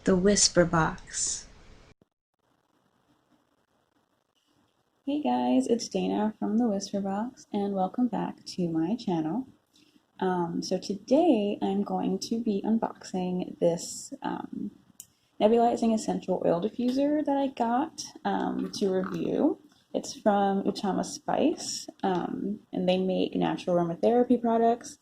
The Whisper Box. Hey guys, it's Dana from the Whisper Box, and welcome back to my channel. So today I'm going to be unboxing this nebulizing essential oil diffuser that I got to review. It's from Utama Spice, and they make natural aromatherapy products.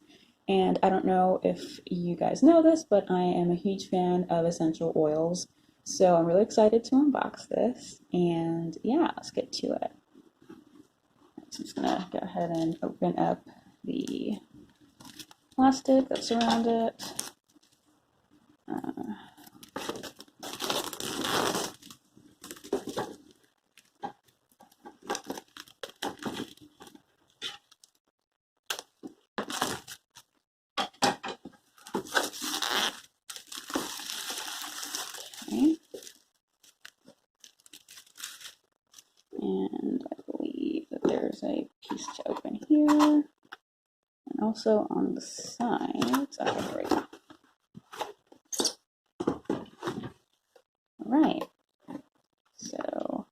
And I don't know if you guys know this, but I am a huge fan of essential oils. So I'm really excited to unbox this, and yeah, let's get to it. So I'm just gonna go ahead and open up the plastic that's around it. Okay. And I believe that there's a piece to open here, and also on the sides. Okay, here we go. All right. So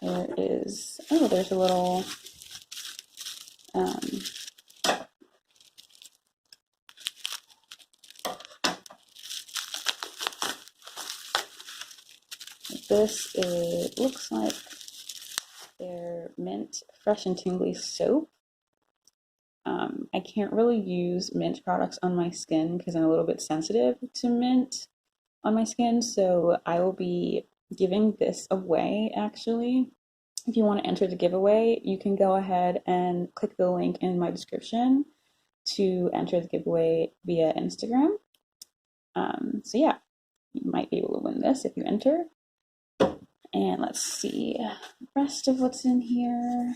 there is. Oh, there's a little. This is, looks like their mint fresh and tingly soap. I can't really use mint products on my skin because I'm a little bit sensitive to mint on my skin, so I will be giving this away actually. If you want to enter the giveaway, you can go ahead and click the link in my description to enter the giveaway via Instagram. So yeah, you might be able to win this if you enter. And let's see the rest of what's in here.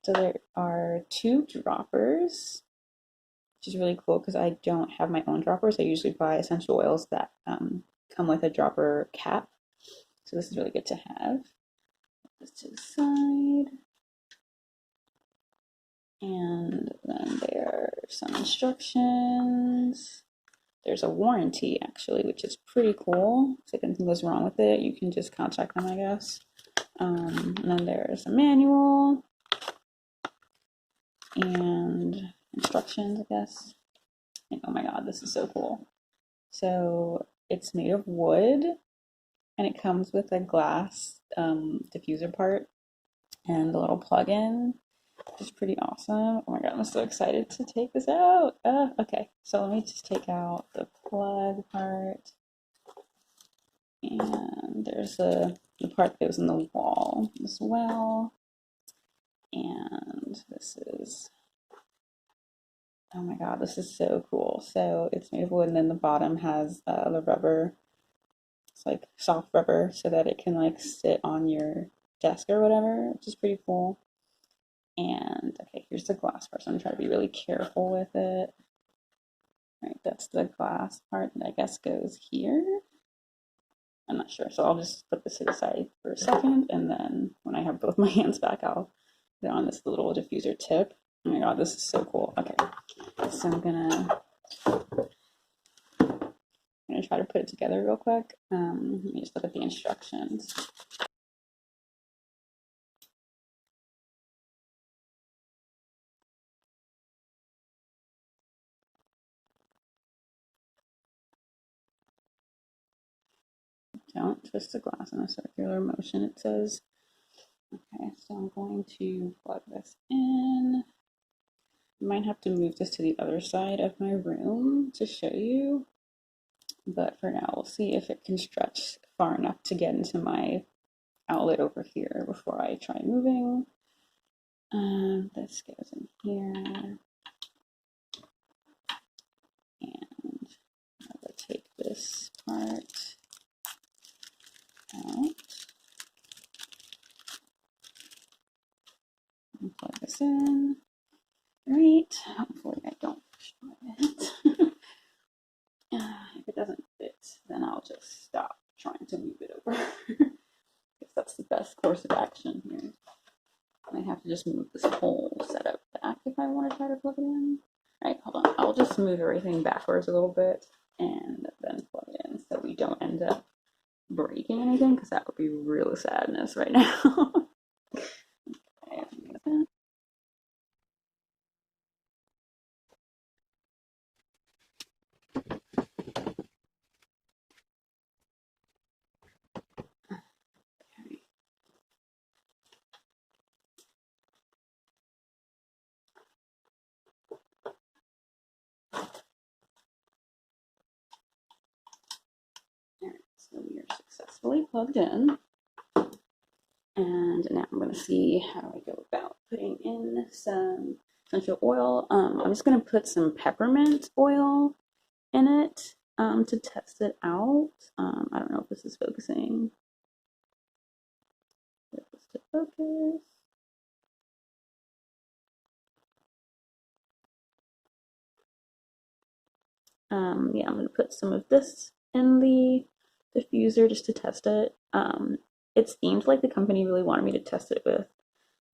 So there are 2 droppers, which is really cool because I don't have my own droppers. I usually buy essential oils that come with a dropper cap. So this is really good to have. Put this to the side. And then there are some instructions. There's a warranty actually, which is pretty cool. So if anything goes wrong with it, you can just contact them, I guess. And then there's a manual and instructions, I guess. And oh my god, this is so cool. So it's made of wood, and it comes with a glass diffuser part and the little plug-in, which is pretty awesome. Oh my god, I'm so excited to take this out. Okay, so let me just take out the plug part. And there's the part that goes in the wall as well. And this is, oh my god, this is so cool. So it's made of wood, and then the bottom has the rubber. It's like soft rubber so that it can like sit on your desk or whatever, which is pretty cool. And okay, here's the glass part. So I'm trying to be really careful with it. All right, that's the glass part that I guess goes here. I'm not sure, so I'll just put this to the side for a second, and then when I have both my hands back, I'll put on this little diffuser tip. Oh my god, this is so cool. Okay, so I'm gonna try to put it together real quick. Let me just look at the instructions. Don't twist the glass in a circular motion, it says. Okay, so I'm going to plug this in. I might have to move this to the other side of my room to show you. But for now, we'll see if it can stretch far enough to get into my outlet over here before I try moving. This goes in here. And I will take this part out and plug this in. Right. Hopefully I don't destroy it. If it doesn't fit, then I'll just stop trying to move it over. Because that's the best course of action here. I have to just move this whole setup back if I want to try to plug it in. Alright, hold on. I'll just move everything backwards a little bit, and don't end up breaking anything, because that would be real sadness right now. Okay, alright, so we are successfully plugged in. And now I'm going to see how I go about putting in some essential oil. I'm just going to put some peppermint oil in it to test it out. I don't know if this is focusing. To focus. Yeah, I'm going to put some of this in the diffuser just to test it. It seems like the company really wanted me to test it with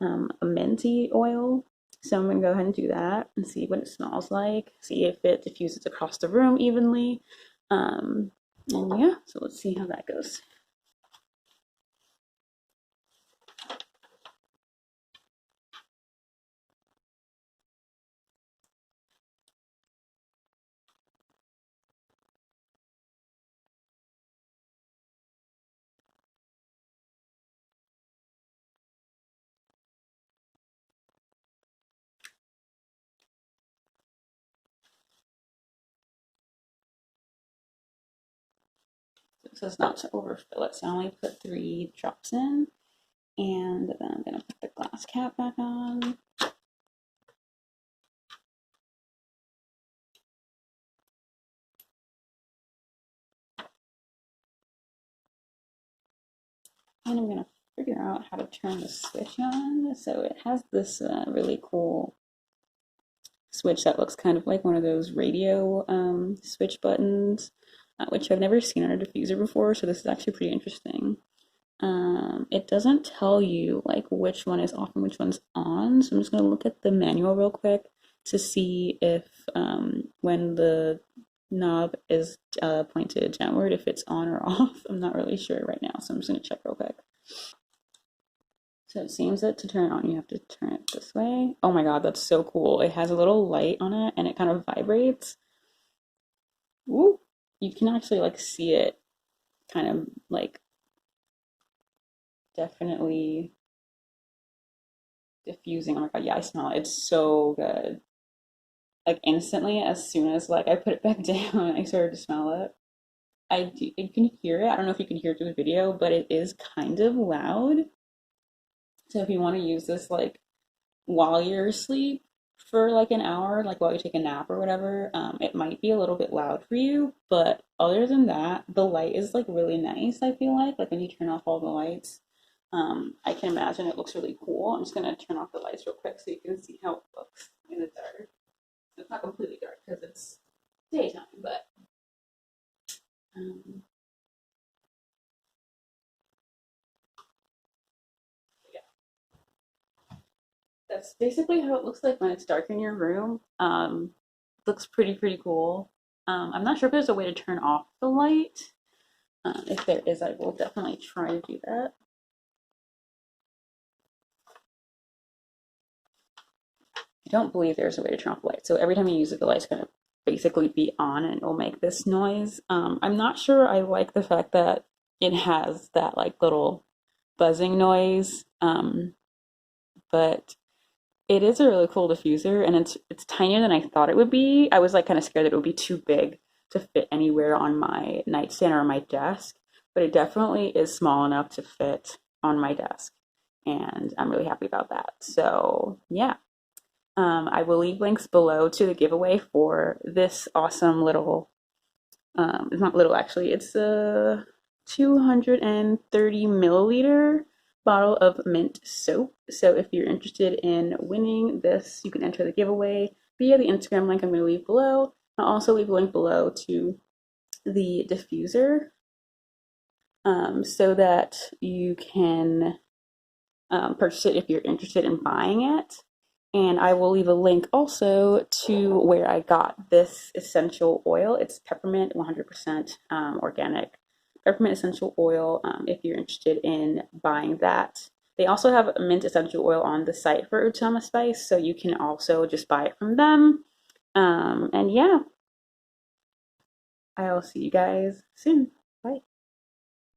a minty oil. So I'm going to go ahead and do that and see what it smells like, see if it diffuses across the room evenly. And yeah, so let's see how that goes. It says not to overfill it, so I only put 3 drops in, and then I'm going to put the glass cap back on. And I'm going to figure out how to turn the switch on. So it has this really cool switch that looks kind of like one of those radio switch buttons, which I've never seen on a diffuser before, so this is actually pretty interesting. It doesn't tell you like which one is off and which one's on, so I'm just going to look at the manual real quick to see if when the knob is pointed downward, if it's on or off. I'm not really sure right now, so I'm just going to check real quick. So it seems that to turn it on, you have to turn it this way. Oh my god, that's so cool. It has a little light on it, and it kind of vibrates. Woo! You can actually like see it kind of like definitely diffusing. Oh my god, yeah, I smell it. It's so good. Like instantly, as soon as like I put it back down, I started to smell it. You can hear it. I don't know if you can hear it through the video, but it is kind of loud. So if you want to use this like while you're asleep for like an hour, like while you take a nap or whatever, it might be a little bit loud for you. But other than that, the light is like really nice, I feel like when you turn off all the lights. I can imagine it looks really cool. I'm just gonna turn off the lights real quick so you can see how it looks in the dark. It's not completely dark because it's daytime, but yeah, that's basically how it looks like when it's dark in your room. Looks pretty cool. I'm not sure if there's a way to turn off the light. If there is, I will definitely try to do that. I don't believe there's a way to turn off the light. So every time you use it, the light's going to basically be on and it will make this noise. I'm not sure I like the fact that it has that like little buzzing noise. But it is a really cool diffuser, and it's tinier than I thought it would be. I was like kind of scared that it would be too big to fit anywhere on my nightstand or on my desk, but it definitely is small enough to fit on my desk, and I'm really happy about that. So yeah, I will leave links below to the giveaway for this awesome little. It's not little actually. It's a 230 milliliter bottle of mint soap. So if you're interested in winning this, you can enter the giveaway via the Instagram link I'm going to leave below. I'll also leave a link below to the diffuser so that you can purchase it if you're interested in buying it. And I will leave a link also to where I got this essential oil. It's peppermint, 100% organic peppermint essential oil, if you're interested in buying that. They also have mint essential oil on the site for Utama Spice, so you can also just buy it from them. And yeah, I'll see you guys soon.